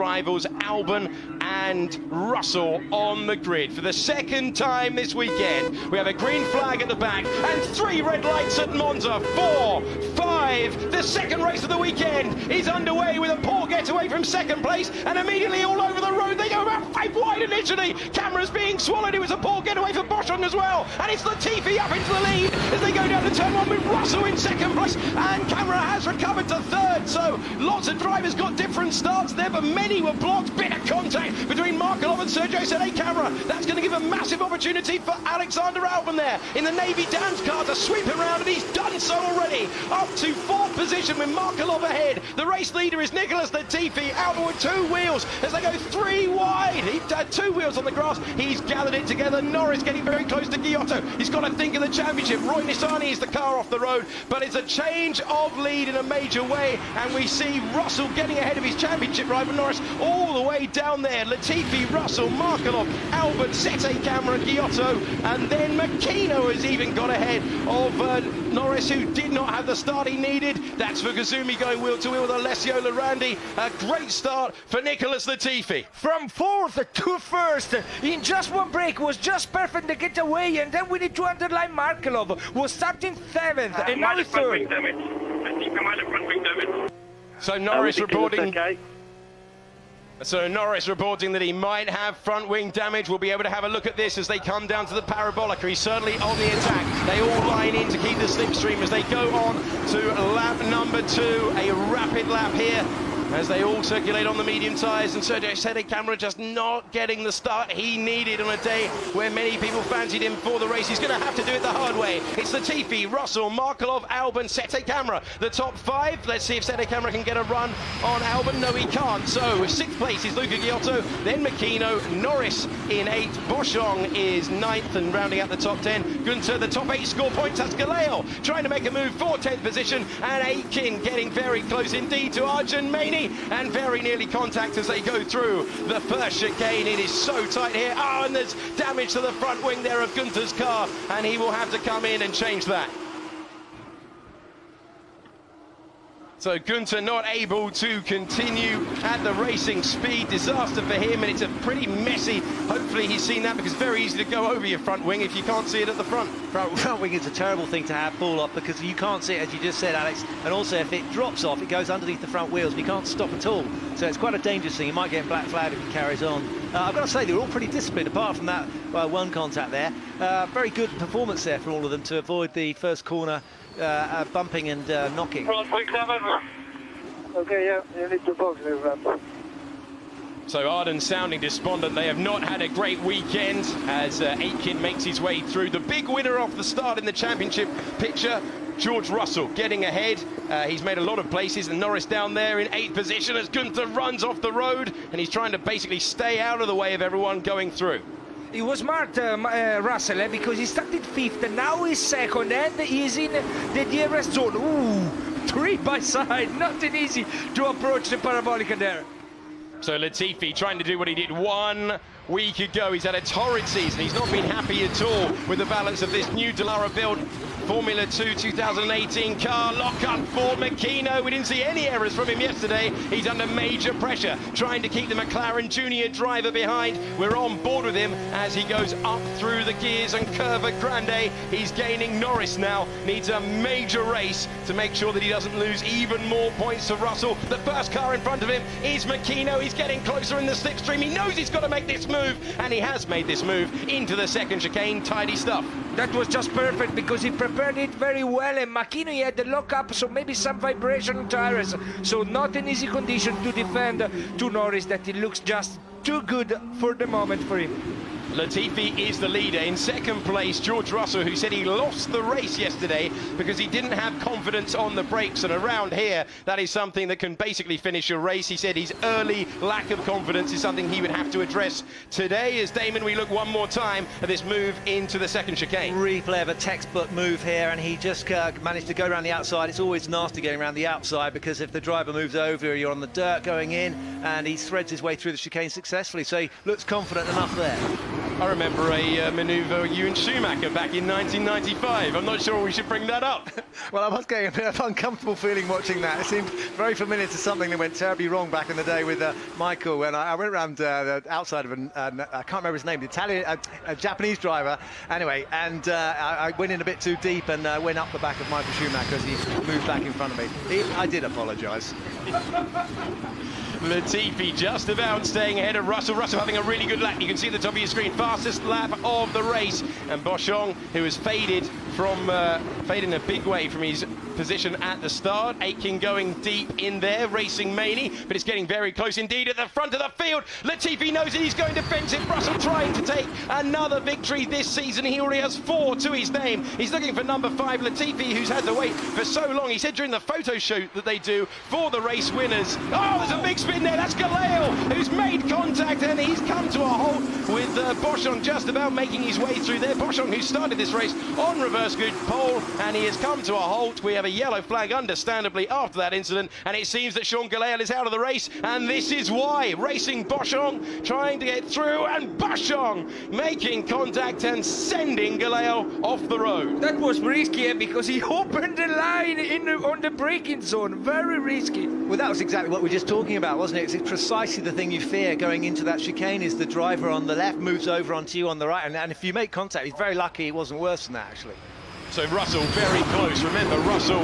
rivals Albon and Russell on the grid. For the second time this weekend, we have a green flag at the back and 3 red lights at Monza. 4, 5, the second race of the weekend is underway with a poor getaway from second place, and immediately all over the road they go about 5 wide initially. Cameras being swallowed. It was a poor getaway for Boschung as well, and it's Latifi up into the lead as they go down to turn 1 with Russell in second place, and Camera has recovered to third. So lots of drivers got different starts there, but many were blocked. Bit of contact between Markelov and Sergio Sette Camera. That's going to give a massive opportunity for Alexander Albon there in the Navy Dan's car to sweep him around, and he's done so already. Up to 4th position with Markelov ahead. The race leader is Nicholas Latifi. Albon with 2 wheels as they go 3 wide. He had 2 wheels on the grass. He's gathered it together. Norris getting very close to Giotto. He's got to think of the championship. Roy Nissany is the car off the road, but it's a change of lead in a major way, and we see Russell getting ahead of his championship rival Norris all the way down there. Latifi, Russell, Markelov, Albon, Sette Camera, Giotto, and then Makino has even got ahead of Norris, who did not have the start he needed. That's for Kazumi going wheel to wheel with Alessio Lorandi. A great start for Nicholas Latifi. From 4th to 1st in just one break, was just perfect to get away, and then we need to underline Markelov was starting 7th and now he's 3rd. I think I might have front wing damage. So Norris reporting. Okay. So Norris reporting that he might have front wing damage. We'll be able to have a look at this as they come down to the Parabolica. He's certainly on the attack. They all line in to keep the slipstream as they go on to lap number 2. A rapid lap here as they all circulate on the medium tyres, and Sergio Sette Camera just not getting the start he needed on a day where many people fancied him for the race. He's going to have to do it the hard way. It's Latifi, Russell, Markelov, Albon, Sette Camera. The top 5. Let's see if Sette Camera can get a run on Albon. No, he can't. So 6th place is Luca Giotto, then Makino, Norris in 8th, Boschung is 9th, and rounding out the top 10, Günther. The top 8 score points. That's Galeo trying to make a move for 10th position, and Aitken getting very close indeed to Arjun Maini, and very nearly contact as they go through the first chicane. It is so tight here. Oh, and there's damage to the front wing there of Günther's car, and he will have to come in and change that. So Günther not able to continue at the racing speed. Disaster for him, and it's a pretty messy. Hopefully he's seen that, because it's very easy to go over your front wing if you can't see it at the front. Front wing is a terrible thing to have fall off, because you can't see it, as you just said, Alex, and also if it drops off, it goes underneath the front wheels, but you can't stop at all. So it's quite a dangerous thing. You might get black flag if he carries on. I've got to say, they're all pretty disciplined, apart from that one contact there. Very good performance there from all of them to avoid the first corner bumping and knocking. Okay, yeah, you need to box move up. So Arden sounding despondent. They have not had a great weekend as Aitken makes his way through. The big winner off the start in the championship picture, George Russell getting ahead. He's made a lot of places, and Norris down there in 8th position as Günther runs off the road, and he's trying to basically stay out of the way of everyone going through. He was smart, Russell, because he started 5th and now he's 2nd, and he's in the DRS zone. Ooh, 3 by side, nothing easy to approach the Parabolica there. So Latifi trying to do what he did 1 week ago. He's had a torrid season. He's not been happy at all with the balance of this new Dallara built Formula 2 2018 car. Lock up for Makino. We didn't see any errors from him yesterday. He's under major pressure, trying to keep the McLaren junior driver behind. We're on board with him as he goes up through the gears and Curva Grande. He's gaining. Norris now needs a major race to make sure that he doesn't lose even more points to Russell. The first car in front of him is Makino. He's getting closer in the slipstream. He knows he's got to make this move, and he has made this move into the second chicane. Tidy stuff. That was just perfect, because he prepared it very well, and Makino, he had the lock-up, so maybe some vibration on tires, so not an easy condition to defend to Norris, that it looks just too good for the moment for him. Latifi is the leader. In second place, George Russell, who said he lost the race yesterday because he didn't have confidence on the brakes, and around here, that is something that can basically finish a race. He said his early lack of confidence is something he would have to address today. As Damon, we look one more time at this move into the second chicane. Replay of a textbook move here, and he just managed to go around the outside. It's always nasty going around the outside, because if the driver moves over, you're on the dirt going in, and he threads his way through the chicane successfully, so he looks confident enough there. I remember a manoeuvre you and Schumacher back in 1995. I'm not sure we should bring that up. Well, I was getting a bit of uncomfortable feeling watching that. It seemed very familiar to something that went terribly wrong back in the day with Michael, when I went around the outside of I can't remember his name, the Italian, a Japanese driver, anyway, and I went in a bit too deep and went up the back of Michael Schumacher as he moved back in front of me. I did apologise. Latifi just about staying ahead of Russell. Russell having a really good lap. You can see at the top of your screen, fastest lap of the race. And Boschong, who has faded in a big way from his position at the start. Aitken going deep in there, racing Maney, but it's getting very close indeed at the front of the field. Latifi knows that he's going defensive. Russell trying to take another victory this season. He already has 4 to his name. He's looking for number 5, Latifi, who's had to wait for so long. He said during the photo shoot that they do for the race winners. Oh, there's a big spin there. That's Galeo, who's made contact, and he's come to a halt with Boschong just about making his way through there. Boschong, who started this race on reverse grid pole, and he has come to a halt. We have a yellow flag, understandably, after that incident, and it seems that Sean Galeo is out of the race, and this is why. Racing Boschong, trying to get through, and Boschong making contact and sending Galeo off the road. That was risky, because he opened the line on the braking zone. Very risky. Well, that was exactly what we were just talking about, wasn't it? It's precisely the thing you fear going into that chicane, is the driver on the left moves over onto you on the right, and if you make contact, he's very lucky it wasn't worse than that, actually. So Russell very close. Remember, Russell,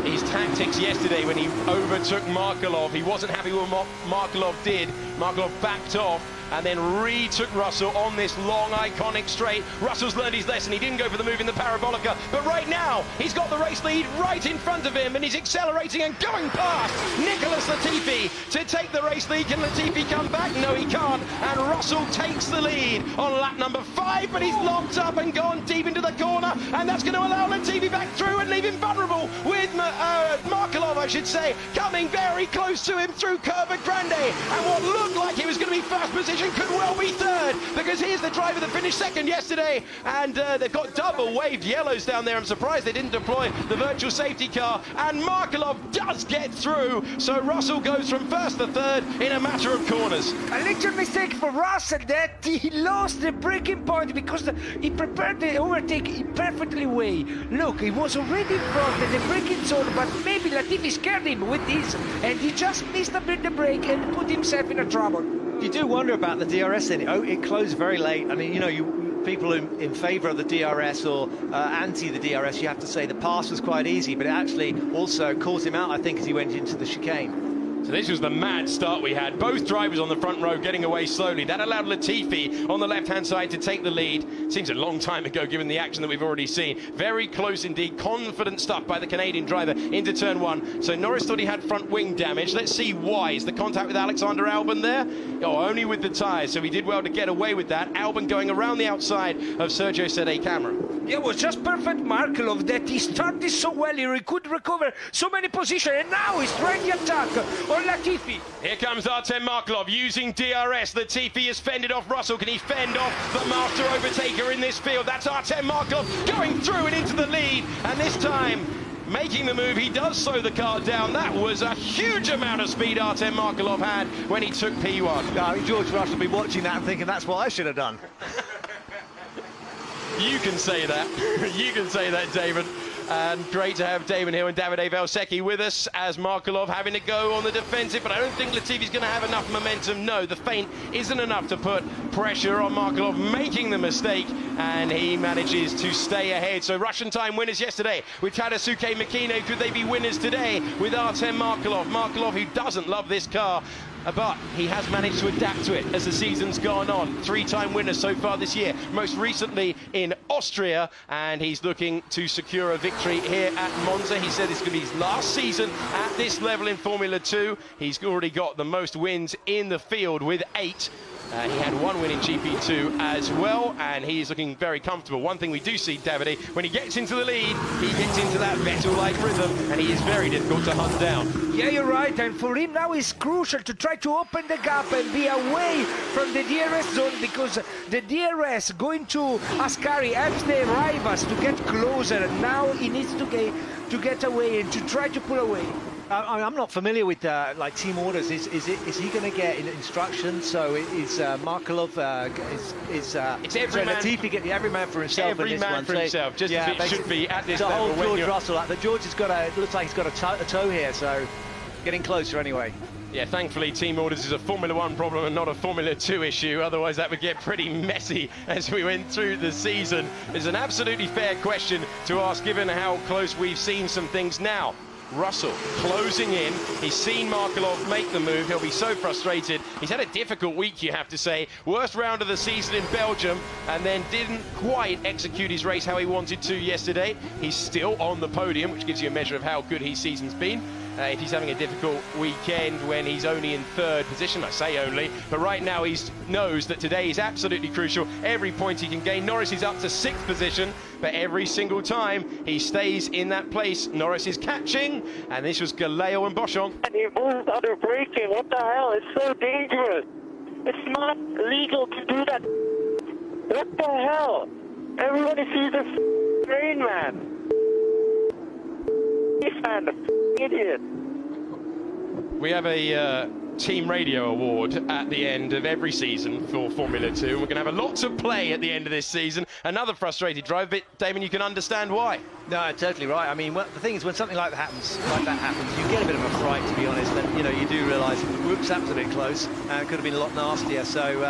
his tactics yesterday when he overtook Markelov, he wasn't happy with what Markelov did. Markelov backed off and then retook Russell on this long, iconic straight. Russell's learned his lesson. He didn't go for the move in the Parabolica, but right now, he's got the race lead right in front of him, and he's accelerating and going past Nicholas Latifi to take the race lead. Can Latifi come back? No, he can't, and Russell takes the lead on lap number 5, but he's locked up and gone deep into the corner, and that's going to allow Latifi back through and leave him vulnerable with Markelov, I should say, coming very close to him through Curva Grande, and what looked like he was going to be first position could well be third, because here's the driver that finished second yesterday, and they've got double waved yellows down there. I'm surprised they didn't deploy the virtual safety car, and Markelov does get through, so Russell goes from first to third in a matter of corners. A little mistake for Russell, that he lost the braking point because he prepared the overtake perfectly way. Look, he was already in front in the braking zone, but maybe Latifi scared him with this, and he just missed a bit the brake and put himself in a trouble. You do wonder about the DRS then. It closed very late. I mean, you know, people in favour of the DRS or anti the DRS, you have to say the pass was quite easy, but it actually also caught him out, I think, as he went into the chicane. So this was the mad start we had. Both drivers on the front row getting away slowly. That allowed Latifi on the left-hand side to take the lead. Seems a long time ago, given the action that we've already seen. Very close indeed. Confident stuff by the Canadian driver into turn 1. So Norris thought he had front wing damage. Let's see why. Is the contact with Alexander Albon there? Oh, only with the tyres. So he did well to get away with that. Albon going around the outside of Sergio Sede Camera. Yeah, it was just perfect Markelov that he started so well. He could recover so many positions, and now he's trying to attack on Latifi. Here comes Artem Markelov using DRS. Latifi has fended off Russell. Can he fend off the master overtaker in this field? That's Artem Markelov going through and into the lead, and this time making the move, he does slow the car down. That was a huge amount of speed Artem Markelov had when he took P1. I think George Russell will be watching that and thinking that's what I should have done. You can say that. You can say that, David. And great to have Damon Hill and Davide Valsecchi with us as Markelov having to go on the defensive, but I don't think Latifi's going to have enough momentum. No, the feint isn't enough to put pressure on Markelov, making the mistake, and he manages to stay ahead. So Russian time winners yesterday with Tadasuke Makino. Could they be winners today with Artem Markelov? Markelov, who doesn't love this car, but he has managed to adapt to it as the season's gone on. 3-time winner so far this year, most recently in Austria, and he's looking to secure a victory here at Monza. He said this is going to be his last season at this level in Formula 2. He's already got the most wins in the field with 8. He had 1 win in GP2 as well, and he is looking very comfortable. One thing we do see, Davide, when he gets into the lead, he gets into that Vettel-like rhythm, and he is very difficult to hunt down. Yeah, you're right, and for him now it's crucial to try to open the gap and be away from the DRS zone, because the DRS going to Ascari helps the rivals to get closer, and now he needs to get away and to try to pull away. I'm not familiar with like team orders. Is he going to get instructions? So is Markelov it's every man. Latifi get every man for himself. Every man for himself, just as it should be at this level. The whole George Russell. But George has got looks like he's got a toe here, so getting closer anyway. Yeah, thankfully team orders is a Formula 1 problem and not a Formula 2 issue, otherwise that would get pretty messy as we went through the season. It's an absolutely fair question to ask given how close we've seen some things now. Russell closing in, he's seen Markelov make the move, he'll be so frustrated. He's had a difficult week, you have to say. Worst round of the season in Belgium, and then didn't quite execute his race how he wanted to yesterday. He's still on the podium, which gives you a measure of how good his season's been. If he's having a difficult weekend when he's only in third position, I say only, but right now he knows that today is absolutely crucial. Every point he can gain. Norris is up to 6th position, but every single time he stays in that place, Norris is catching, and this was Galeo and Boschon. And he moved under braking. What the hell? It's so dangerous. It's not legal to do that. What the hell? Everybody sees the rain man. Man, idiot. We have a team radio award at the end of every season for Formula 2. We're going to have a lot to play at the end of this season. Another frustrated drive, but Damon, you can understand why. No, totally right. I mean, the thing is, when something like that happens, you get a bit of a fright, to be honest. And you do realise, whoops, that was a bit close, and it could have been a lot nastier. So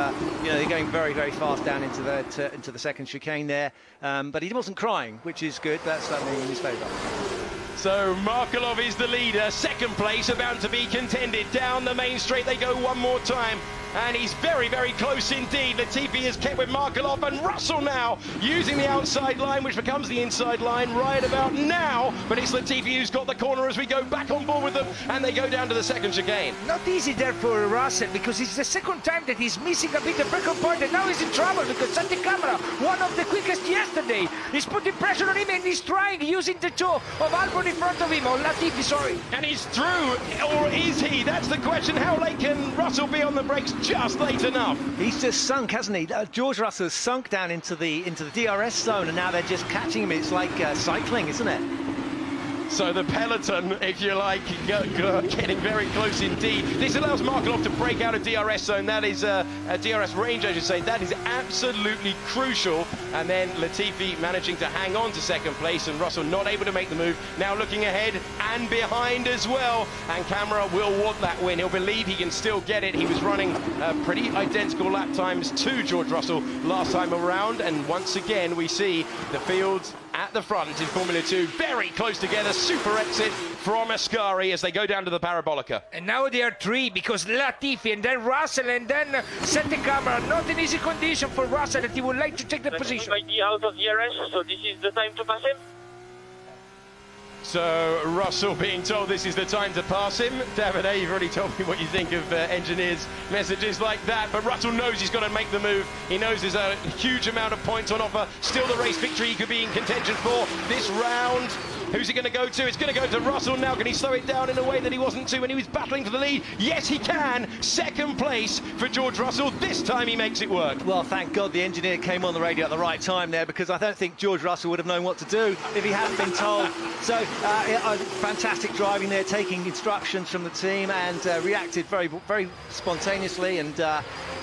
they're going very, very fast down into the second chicane there. But he wasn't crying, which is good. That's certainly in his favour. So Markelov is the leader, 2nd place, about to be contended. Down the main straight they go one more time, and he's very, very close indeed. Latifi is kept with Markelov, and Russell now using the outside line, which becomes the inside line right about now. But it's Latifi who's got the corner as we go back on board with them, and they go down to the second chicane. Not easy there for Russell, because it's the second time that he's missing a bit of break point, and now he's in trouble because Santi Camera, one of the quickest yesterday, is putting pressure on him, and he's trying using the toe of Albon in front of him, or Latifi, sorry. And he's through, or is he? That's the question. How late can Russell be on the brakes? Just late enough. He's just sunk, hasn't he? George Russell's sunk down into the DRS zone, and now they're just catching him. It's like cycling, isn't it? So the peloton, if you like, getting very close indeed. This allows Markelov to break out a DRS zone. That is a DRS range, I should say. That is absolutely crucial. And then Latifi managing to hang on to 2nd place, and Russell not able to make the move. Now looking ahead and behind as well. And Camera will want that win. He'll believe he can still get it. He was running pretty identical lap times to George Russell last time around. And once again, we see the field at the front in Formula 2, very close together. Super exit from Ascari as they go down to the Parabolica. And now they are 3, because Latifi and then Russell and then Santi Camera. Not an easy condition for Russell, that he would like to take the position. Out of DRS, so this is the time to pass him. So Russell being told this is the time to pass him. Davide, you've already told me what you think of engineers' messages like that, but Russell knows he's got to make the move. He knows there's a huge amount of points on offer. Still the race victory he could be in contention for this round. Who's it going to go to? It's going to go to Russell now. Can he slow it down in a way that he wasn't to when he was battling for the lead? Yes, he can. 2nd place for George Russell. This time he makes it work. Well, thank God the engineer came on the radio at the right time there, because I don't think George Russell would have known what to do if he hadn't been told. So fantastic driving there, taking instructions from the team, and reacted very, very spontaneously. And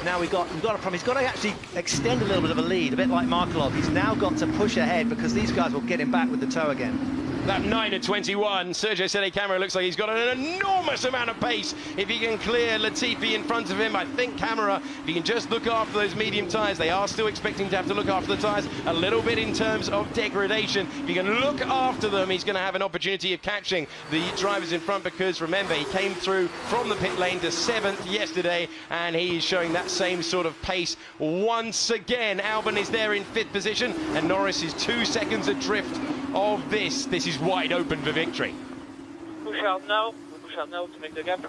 now we've got a problem. He's got to actually extend a little bit of a lead, a bit like Markelov. He's now got to push ahead, because these guys will get him back with the toe again. That 9:21, Sergio Sette Camera looks like he's got an enormous amount of pace. If he can clear Latifi in front of him, I think Camera, if he can just look after those medium tyres, they are still expecting to have to look after the tyres a little bit in terms of degradation. If he can look after them, he's going to have an opportunity of catching the drivers in front, because remember, he came through from the pit lane to 7th yesterday, and he's showing that same sort of pace once again. Albon is there in 5th position, and Norris is 2 seconds adrift of this. This is wide open for victory. Push out now to make the gap.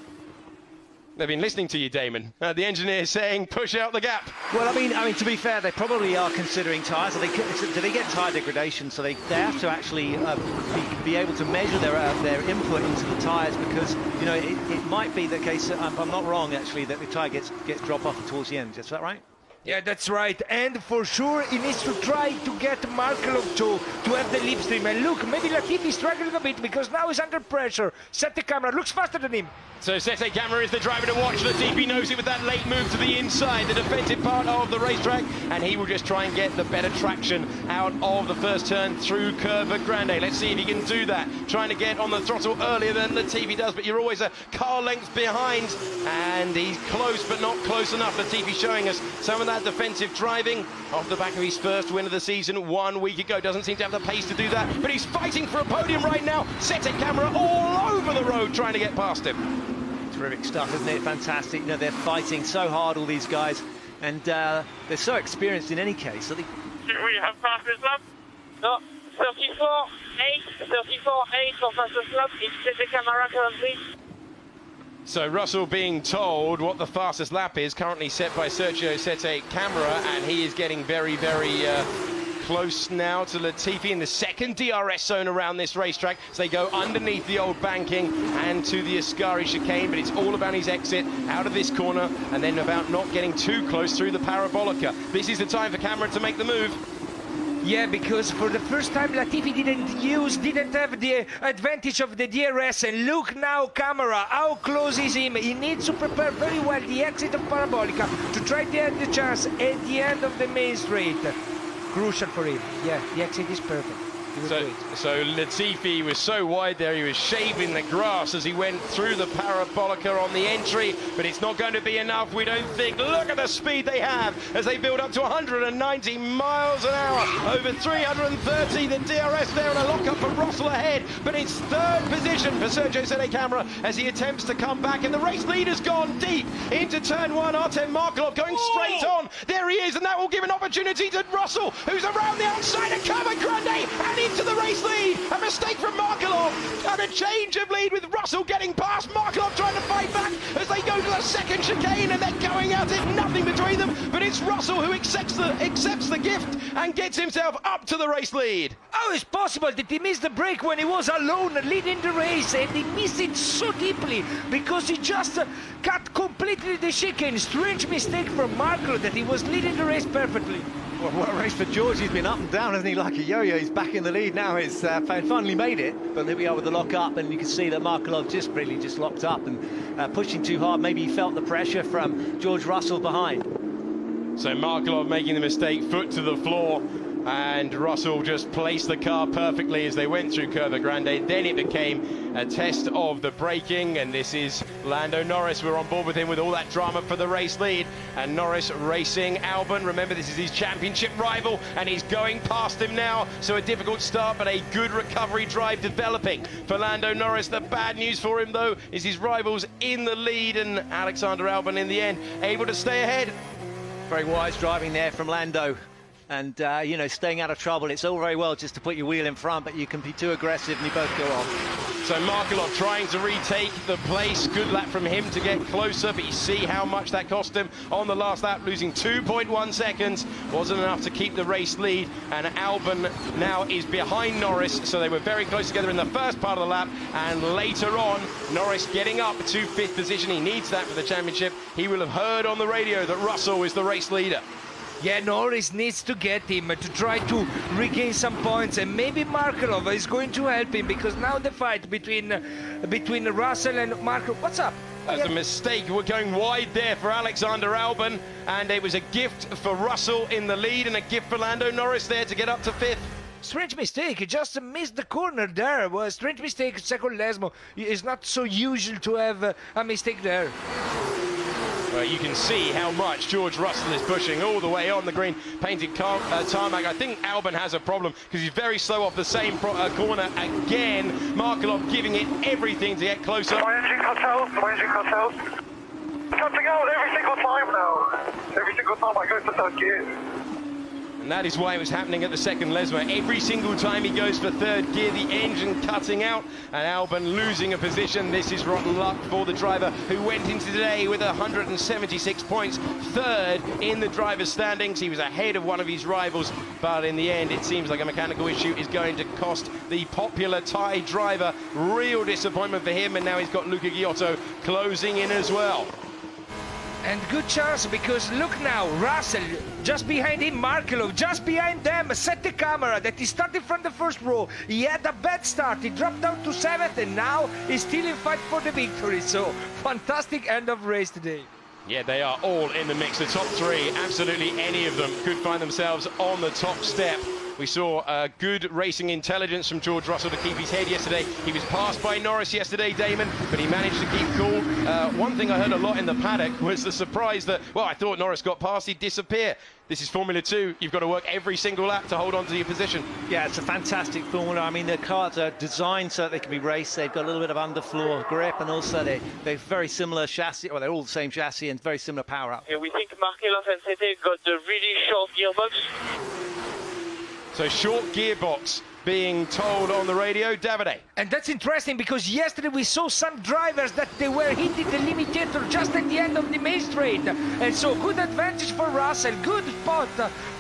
They've been listening to you, Damon. The engineer saying push out the gap. Well, I mean, to be fair, they probably are considering tyres. Do they get tyre degradation? So they have to actually be able to measure their input into the tyres, because it might be the case. I'm not wrong, actually, that the tyre gets drop off towards the end. Is that right? Yeah, that's right. And for sure, he needs to try to get Markelov to have the slipstream. And look, maybe Latifi is struggling a bit because now he's under pressure. Set the camera, looks faster than him. So Sete Camera is the driver to watch. Latifi knows it with that late move to the inside, the defensive part of the racetrack, and he will just try and get the better traction out of the first turn through Curva Grande. Let's see if he can do that. Trying to get on the throttle earlier than Latifi does, but you're always a car length behind, and he's close but not close enough. Latifi showing us some of that defensive driving off the back of his first win of the season 1 week ago. Doesn't seem to have the pace to do that, but he's fighting for a podium right now. Sete Camera all over the road trying to get past him. Terrific stuff, isn't it? Fantastic. You know, they're fighting so hard, all these guys, and they're so experienced in any case. I think. We have fastest lap. No, 34.8, 34.8 for fastest lap. It's Sete Camera currently. So Russell being told what the fastest lap is, currently set by Sergio Sete Camera, and he is getting very, very close now to Latifi in the second DRS zone around this racetrack. So they go underneath the old banking and to the Ascari chicane, but it's all about his exit out of this corner and then about not getting too close through the Parabolica. This is the time for Camera to make the move. Yeah, because for the first time Latifi didn't have the advantage of the DRS, and look now Camera, how close is him. He needs to prepare very well the exit of Parabolica to try to have the chance at the end of the main straight. Crucial for him. Yeah, the exit is perfect. So Latifi was so wide there, he was shaving the grass as he went through the Parabolica on the entry, but it's not going to be enough, we don't think. Look at the speed they have as they build up to 190 miles an hour, over 330. The DRS there and a lock-up for Russell ahead, but it's third position for Sergio Sete Camera as he attempts to come back, and the race leader's gone deep into turn one. Artem Markelov going straight on. There he is, and that will give an opportunity to Russell, who's around the outside of Curva Grande, and into the race lead. A mistake from Markelov, and a change of lead with Russell getting past. Markelov trying to fight back as they go to the second chicane, and they're going at it, nothing between them, but it's Russell who accepts the gift and gets himself up to the race lead. How is possible that he missed the break when he was alone leading the race, and he missed it so deeply because he just cut completely the chicane? Strange mistake from Markelov that he was leading the race perfectly. Well, what a race for George. He's been up and down, hasn't he, like a yo-yo. He's back in the lead now. He's finally made it, but here we are with the lock-up, and you can see that Markelov just locked up and pushing too hard. Maybe he felt the pressure from George Russell behind. So Markelov making the mistake, foot to the floor, and Russell just placed the car perfectly as they went through Curva Grande. Then it became a test of the braking, and this is Lando Norris. We're on board with him with all that drama for the race lead, and Norris racing Albon. Remember, this is his championship rival, and he's going past him now, so a difficult start but a good recovery drive developing for Lando Norris. The bad news for him though is his rivals in the lead, and Alexander Albon in the end able to stay ahead. Very wise driving there from Lando. And, you know, staying out of trouble. It's all very well just to put your wheel in front, but you can be too aggressive and you both go off. So Markelov trying to retake the place. Good lap from him to get closer, but you see how much that cost him on the last lap, losing 2.1 seconds. Wasn't enough to keep the race lead, and Albon now is behind Norris, so they were very close together in the first part of the lap, and later on, Norris getting up to 5th position. He needs that for the championship. He will have heard on the radio that Russell is the race leader. Yeah, Norris needs to get him to try to regain some points, and maybe Markelov is going to help him, because now the fight between Russell and Markelov. What's up? That's a mistake. We're going wide there for Alexander Albon, and it was a gift for Russell in the lead and a gift for Lando Norris there to get up to 5th. Strange mistake, he just missed the corner there. Well, strange mistake, second Lesmo. It's not so usual to have a mistake there. Well, you can see how much George Russell is pushing all the way on the green painted tarmac. I think Albon has a problem because he's very slow off the same corner again. Markelov giving it everything to get closer. My engine cuts out, Cutting out every single time now. Every single time I go to third gear. And that is why it was happening at the second Lesmo. Every single time he goes for third gear, the engine cutting out, and Albon losing a position. This is rotten luck for the driver who went into today with 176 points, third in the driver's standings. He was ahead of one of his rivals, but in the end, it seems like a mechanical issue is going to cost the popular Thai driver. Real disappointment for him, and now he's got Luca Giotto closing in as well. And good chance, because look now, Russell just behind him, Markelov just behind them. Set the camera that he started from the first row. He had a bad start, he dropped down to 7th, and now he's still in fight for the victory. So fantastic end of race today. Yeah, they are all in the mix. The top 3, absolutely any of them could find themselves on the top step. We saw good racing intelligence from George Russell to keep his head yesterday. He was passed by Norris yesterday, Damon, but he managed to keep cool. One thing I heard a lot in the paddock was the surprise that, well, I thought Norris got past, he'd disappear. This is Formula 2. You've got to work every single lap to hold on to your position. Yeah, it's a fantastic formula. I mean, the cars are designed so that they can be raced. They've got a little bit of underfloor grip, and also they're very similar chassis, or they're all the same chassis and very similar power up. Yeah, we think Markelov and Sete got the really short gearbox. So short gearbox being told on the radio, Davide. And that's interesting, because yesterday we saw some drivers that they were hitting the limitator just at the end of the main straight. And so good advantage for Russell, good spot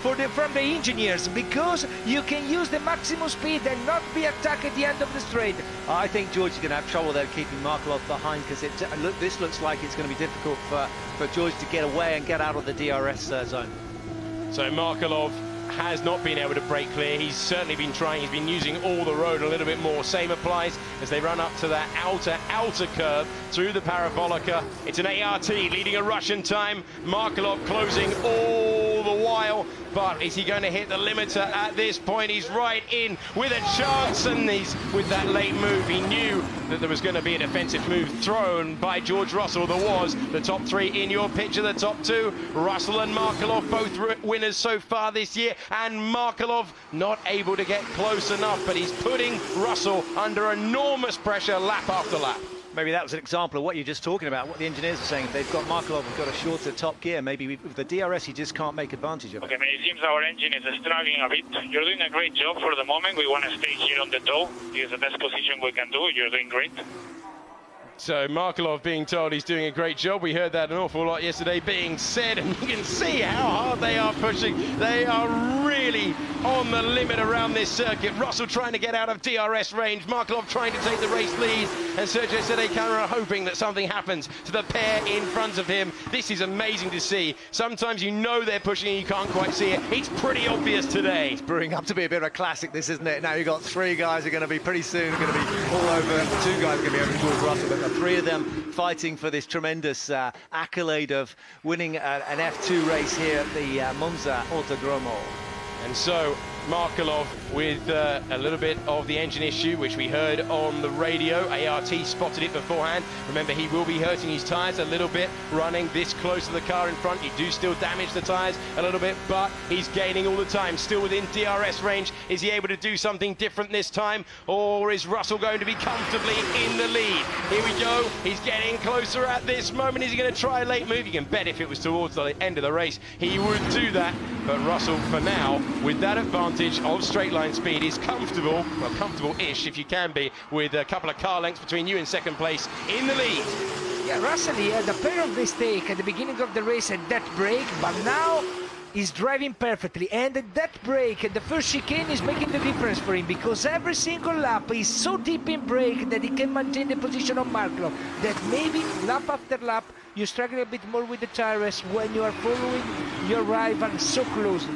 from the engineers, because you can use the maximum speed and not be attacked at the end of the straight. I think George is going to have trouble there keeping Markelov behind, because this looks like it's going to be difficult for George to get away and get out of the DRS zone. So Markelov has not been able to break clear. He's certainly been trying. He's been using all the road a little bit more. Same applies as they run up to that outer curve through the Parabolica. It's an ART leading a Russian time. Markelov closing all the while, but is he going to hit the limiter at this point? He's right in with a chance, and he's with that late move. He knew that there was going to be a defensive move thrown by George Russell. There was. The top 3 in your picture, the top 2, Russell and Markelov, both winners so far this year. And Markelov not able to get close enough, but he's putting Russell under enormous pressure lap after lap. Maybe that was an example of what you're just talking about, what the engineers are saying. They've got Markelov, got a shorter top gear. Maybe with the DRS, he just can't make advantage of it. Okay, but it seems our engine is struggling a bit. You're doing a great job for the moment. We want to stay here on the toe. It's the best position we can do. You're doing great. So Markelov being told he's doing a great job. We heard that an awful lot yesterday being said, and you can see how hard they are pushing. They are really on the limit around this circuit. Russell trying to get out of DRS range, Markelov trying to take the race lead, and Sergio Sede Camara hoping that something happens to the pair in front of him. This is amazing to see. Sometimes you know they're pushing and you can't quite see it. It's pretty obvious today. It's brewing up to be a bit of a classic, this, isn't it? Now you've got 3 guys who are going to be pretty soon going to be all over, and 2 guys are going to be over towards Russell, but the 3 of them fighting for this tremendous accolade of winning an F2 race here at the Monza Autodromo. And so Markelov with a little bit of the engine issue, which we heard on the radio. ART spotted it beforehand. Remember, he will be hurting his tyres a little bit running this close to the car in front. You do still damage the tyres a little bit, but he's gaining all the time, still within DRS range. Is he able to do something different this time, or is Russell going to be comfortably in the lead? Here we go. He's getting closer at this moment. Is he going to try a late move? You can bet if it was towards the end of the race, he would do that. But Russell, for now, with that advantage of straight line speed, is comfortable, well, comfortable-ish if you can be, with a couple of car lengths between you and second place in the lead. Yeah, Russell, he had a pair of mistakes at the beginning of the race at that break, but now he's driving perfectly, and at that break, at the first chicane, is making the difference for him, because every single lap he's so deep in brake that he can maintain the position of Markelov, that maybe lap after lap you struggle a bit more with the tires when you are following your rival so closely.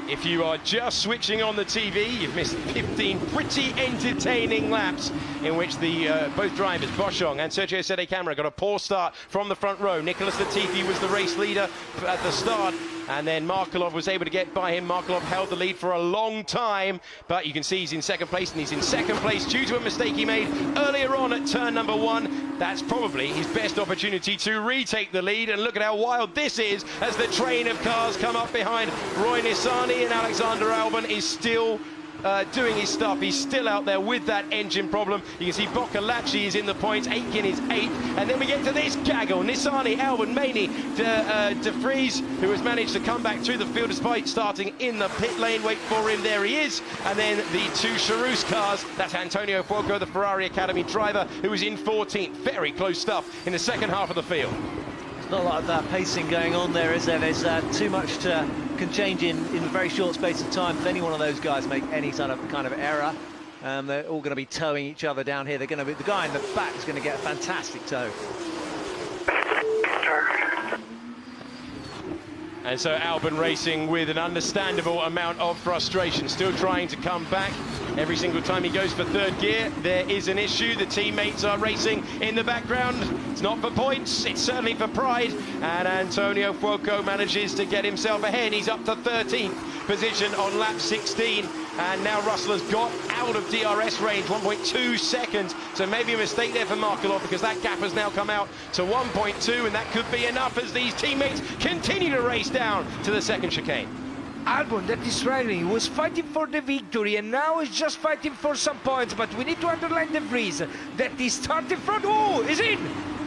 If you are just switching on the TV, you've missed 15 pretty entertaining laps in which the both drivers, Boschong and Sergio Sede Camara, got a poor start from the front row. Nicholas Latifi was the race leader at the start, and then Markelov was able to get by him. Markelov held the lead for a long time, but you can see he's in second place, and he's in second place due to a mistake he made earlier on at turn number 1. That's probably his best opportunity to retake the lead, and look at how wild this is as the train of cars come up behind Roy Nissany, and Alexander Albon is still doing his stuff. He's still out there with that engine problem. You can see Boccolacci is in the points, Aitken is 8th, and then we get to this gaggle. Nissany, Albon, Maney, De Vries, who has managed to come back through the field despite starting in the pit lane. Wait for him, there he is. And then the 2 Charouz cars, that's Antonio Fuoco, the Ferrari Academy driver, who is in 14th. Very close stuff in the second half of the field. There's not a lot of that pacing going on there, is there? There's too much can change in a very short space of time. If any one of those guys make any kind of error, they're all going to be towing each other down here. They're going to be, the guy in the back is going to get a fantastic tow. And so Albon racing with an understandable amount of frustration, still trying to come back. Every single time he goes for third gear, there is an issue. The teammates are racing in the background. It's not for points, it's certainly for pride. And Antonio Fuoco manages to get himself ahead. He's up to 13th position on lap 16. And now Russell has got out of DRS range, 1.2 seconds. So maybe a mistake there for Markelov, because that gap has now come out to 1.2, and that could be enough as these teammates continue to race down to the second chicane. Albon, that is right, he was fighting for the victory and now he's just fighting for some points, but we need to underline the Vries that he started front. Oh, he's in!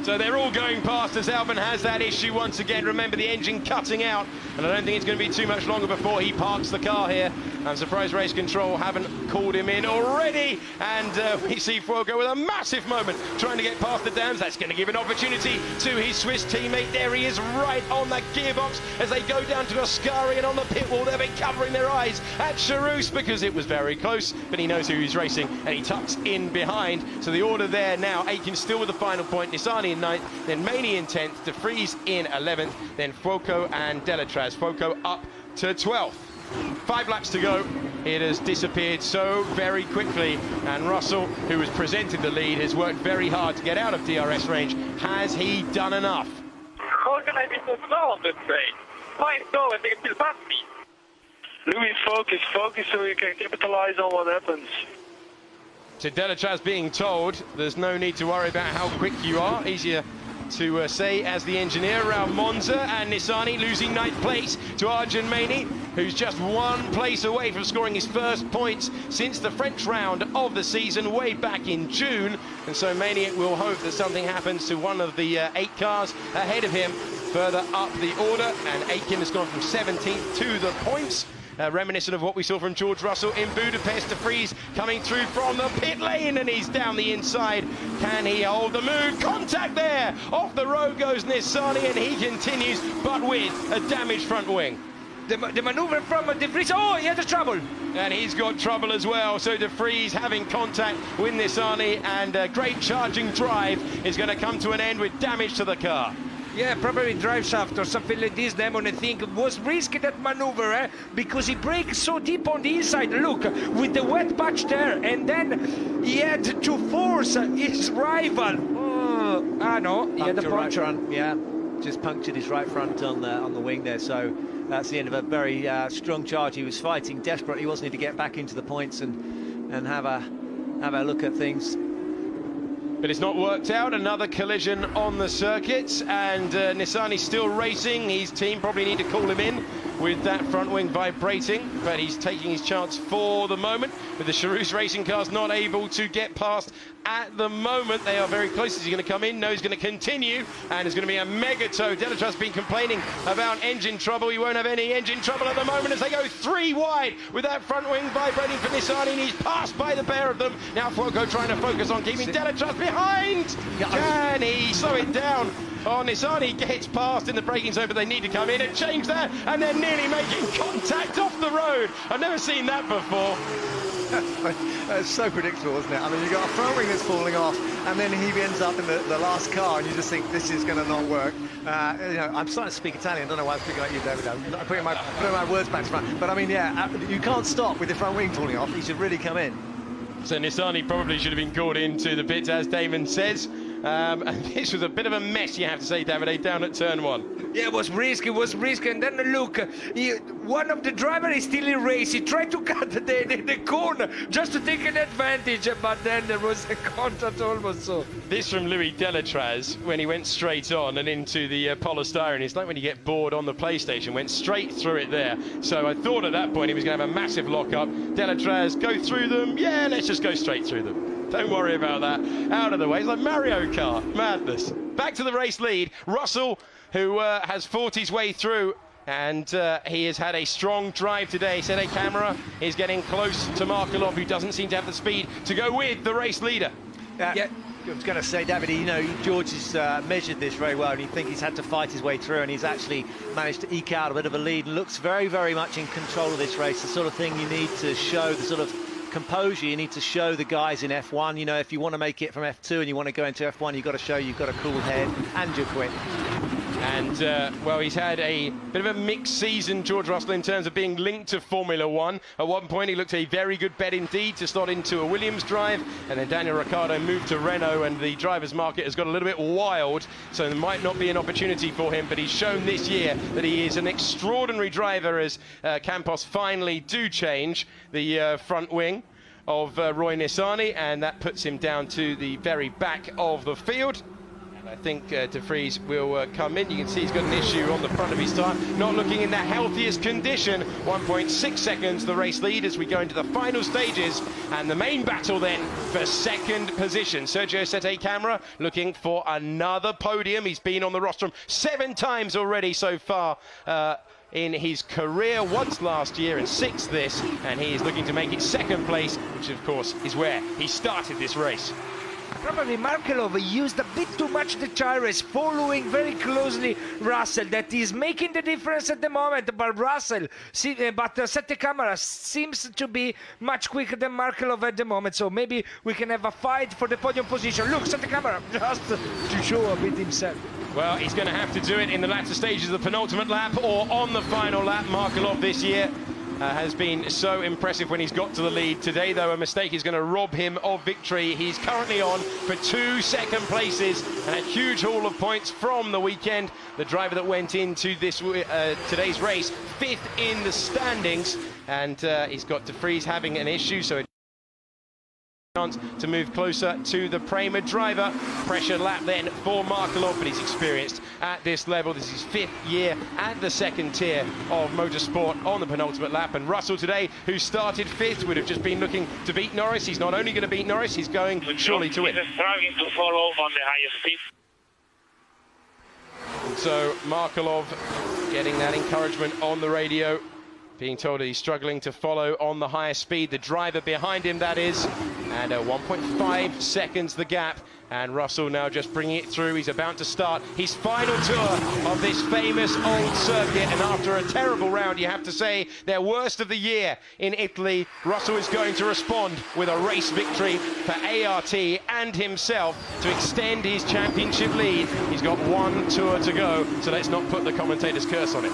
So they're all going past as Albon has that issue once again. Remember, the engine cutting out, and I don't think it's going to be too much longer before he parks the car here. I'm surprised race control haven't called him in already, and we see Fuoco with a massive moment trying to get past the dams. That's going to give an opportunity to his Swiss teammate. There he is, right on the gearbox as they go down to Ascari, and on the pit wall they'll be covering their eyes at Charouz because it was very close, but he knows who he's racing and he tucks in behind. So the order there now, Aitken still with the final point, Nissany in 9th, then Maney in 10th, De Vries in 11th, then Fuoco and Delatraz. Fuoco up to 12th. 5 laps to go. It has disappeared so very quickly, and Russell, who has presented the lead, has worked very hard to get out of DRS range. Has he done enough? How can I be so slow on this train? Why so? I think it will pass me. Louis, focus so you can capitalize on what happens. To Delatraz being told there's no need to worry about how quick you are. Easier to say as the engineer around Monza, and Nissany losing 9th place to Arjun Maney, who's just 1 place away from scoring his first points since the French round of the season way back in June. And so Maney will hope that something happens to one of the 8 cars ahead of him further up the order, and Aitken has gone from 17th to the points. Reminiscent of what we saw from George Russell in Budapest. De Vries coming through from the pit lane, and he's down the inside. Can he hold the mood? Contact there! Off the road goes Nissany, and he continues, but with a damaged front wing. The maneuver from De Vries. Oh, he had trouble. And he's got trouble as well. So De Vries having contact with Nissany, and a great charging drive is going to come to an end with damage to the car. Yeah, probably drive shaft or something like this. Demon, I think, was risky that maneuver, because he brakes so deep on the inside. Look, with the wet patch there, and then he had to force his rival. No, he had a puncture. Right front, yeah, just punctured his right front on the wing there. So that's the end of a very strong charge. He was fighting desperately, wasn't he, to get back into the points and have a look at things. But it's not worked out. Another collision on the circuit, and Nissany still racing. His team probably need to call him in with that front wing vibrating, but he's taking his chance for the moment, with the Charouz racing cars not able to get past at the moment. They are very close. Is he going to come in? No, he's going to continue, and it's going to be a mega tow. Delatraz been complaining about engine trouble. He won't have any engine trouble at the moment as they go 3 wide with that front wing vibrating for Nissany, and he's passed by the pair of them. Now Fuoco trying to focus on keeping Delatraz behind. Can he slow it down? Oh, Nissany gets past in the braking zone, but they need to come in and change that, and they're nearly making contact off the road. I've never seen that before. It's so predictable, isn't it? I mean, you've got a front wing that's falling off, and then he ends up in the last car, and you just think this is going to not work. I'm starting to speak Italian. I don't know why I'm speaking like you, David. I'm putting my words back to front. But I mean, yeah, you can't stop with the front wing falling off. He should really come in. So Nissany probably should have been called into the pits, as Damon says. And this was a bit of a mess, you have to say, Davide, down at turn 1. Yeah, it was risky, and then look, one of the drivers is still in race. He tried to cut the corner just to take an advantage, but then there was a contact almost. So this from Louis Delatraz when he went straight on and into the polystyrene. It's like when you get bored on the PlayStation, went straight through it there. So I thought at that point he was going to have a massive lock-up. Delatraz, go through them. Yeah, let's just go straight through them. Don't worry about that. Out of the way. It's like Mario Kart. Madness. Back to the race lead. Russell, who has fought his way through, and he has had a strong drive today. Sede Camera is getting close to Markelov, who doesn't seem to have the speed to go with the race leader. Yeah. I was going to say, David, George has measured this very well, and you think he's had to fight his way through, and he's actually managed to eke out a bit of a lead and looks very, very much in control of this race. The sort of thing you need to show, the sort of composure you need to show the guys in F1. If you want to make it from F2 and you want to go into F1, you've got to show you've got a cool head and you're quick. And, well, he's had a bit of a mixed season, George Russell, in terms of being linked to Formula One. At one point, he looked a very good bet indeed to slot into a Williams drive, and then Daniel Ricciardo moved to Renault, and the drivers' market has got a little bit wild, so there might not be an opportunity for him, but he's shown this year that he is an extraordinary driver as Campos finally do change the front wing of Roy Nissany, and that puts him down to the very back of the field. I think De Vries will come in. You can see he's got an issue on the front of his tyre, not looking in the healthiest condition. 1.6 seconds the race lead as we go into the final stages, and the main battle then for second position. Sergio Sette Camara looking for another podium. He's been on the rostrum 7 times already so far in his career, once last year and 6th this, and he is looking to make it second place, which of course is where he started this race. Probably Markelov used a bit too much the tires, following very closely Russell. That is making the difference at the moment. But Sette Camara seems to be much quicker than Markelov at the moment. So maybe we can have a fight for the podium position. Look, Sette Camara just to show a bit himself. Well, he's going to have to do it in the latter stages of the penultimate lap or on the final lap. Markelov this year has been so impressive when he's got to the lead. Today, though, a mistake is going to rob him of victory. He's currently on for 2 second places and a huge haul of points from the weekend. The driver that went into this today's race 5th in the standings, and he's got De Vries having an issue, so to move closer to the Prema driver. Pressure lap then for Markelov, but he's experienced at this level. This is his 5th year at the second tier of motorsport on the penultimate lap, and Russell today, who started 5th, would have just been looking to beat Norris. He's not only going to beat Norris, he's going surely to win. He's struggling to follow on the highest speed. So Markelov getting that encouragement on the radio, being told that he's struggling to follow on the highest speed. The driver behind him, that is, and 1.5 seconds the gap. And Russell now just bringing it through. He's about to start his final tour of this famous old circuit, and after a terrible round, you have to say, their worst of the year in Italy, Russell is going to respond with a race victory for ART and himself to extend his championship lead. He's got 1 tour to go, so let's not put the commentator's curse on it.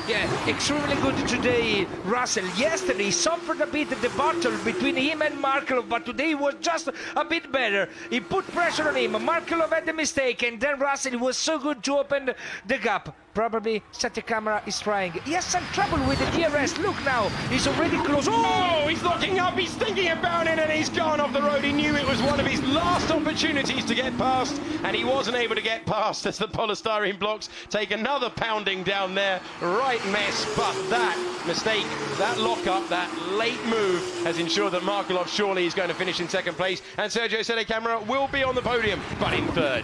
Yeah, extremely good today, Russell. Yesterday, he suffered a bit the battle between him and Markelov, but today he was just a bit better. He put pressure on him. Markelov had the mistake, and then Russell was so good to open the gap. Probably Sette Camara is trying. He has some trouble with the DRS. Look now, he's already close. Oh, he's locking up, he's thinking about it, and he's gone off the road. He knew it was one of his last opportunities to get past, and he wasn't able to get past as the polystyrene blocks take another pounding down there. Right mess, but that mistake, that lock-up, that late move has ensured that Markelov surely is going to finish in second place, and Sergio Sette Camara will be on the podium, but in third.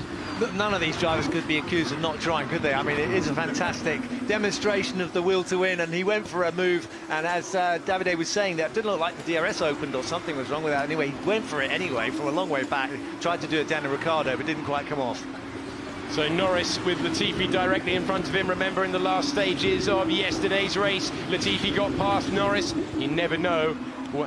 None of these drivers could be accused of not trying, could they? I mean, it is a fantastic demonstration of the will to win, and he went for a move, and as Davide was saying, that didn't look like the DRS opened or something was wrong with that. Anyway, he went for it anyway from a long way back, tried to do it down to Ricciardo, but didn't quite come off. So Norris with Latifi directly in front of him. Remember, in the last stages of yesterday's race, Latifi got past Norris. You never know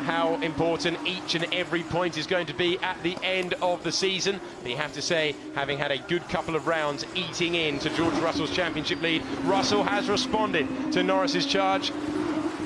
how important each and every point is going to be at the end of the season. But you have to say, having had a good couple of rounds eating into George Russell's championship lead, Russell has responded to Norris's charge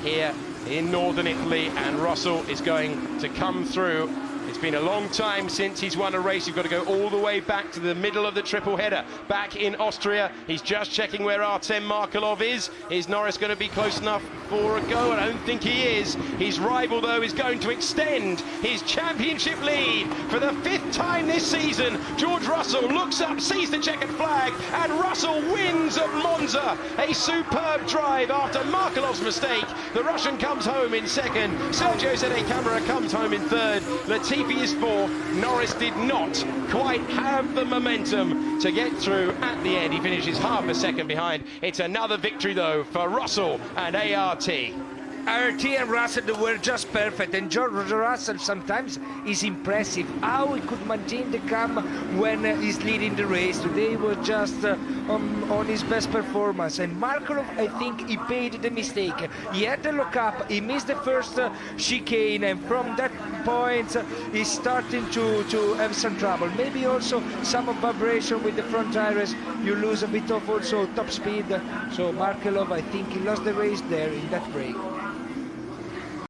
here in northern Italy, and Russell is going to come through. It's been a long time since he's won a race. You've got to go all the way back to the middle of the triple header, back in Austria. He's just checking where Artem Markelov is. Is Norris going to be close enough for a go? I don't think he is. His rival, though, is going to extend his championship lead for the 5th time this season. George Russell looks up, sees the checkered flag, and Russell wins at Monza. A superb drive after Markelov's mistake. The Russian comes home in second. Sergio Sette Camara comes home in third. Latifi is 4th. Norris did not quite have the momentum to get through at the end. He finishes half a second behind. It's another victory, though, for Russell and ART. RT and Russell were just perfect, and George Russell sometimes is impressive how he could maintain the calm when he's leading the race. Today was just on his best performance, and Markelov, I think he paid the mistake. He had the lock-up, he missed the first chicane, and from that point he's starting to have some trouble. Maybe also some of vibration with the front tires, you lose a bit of also top speed. So Markelov, I think he lost the race there in that break.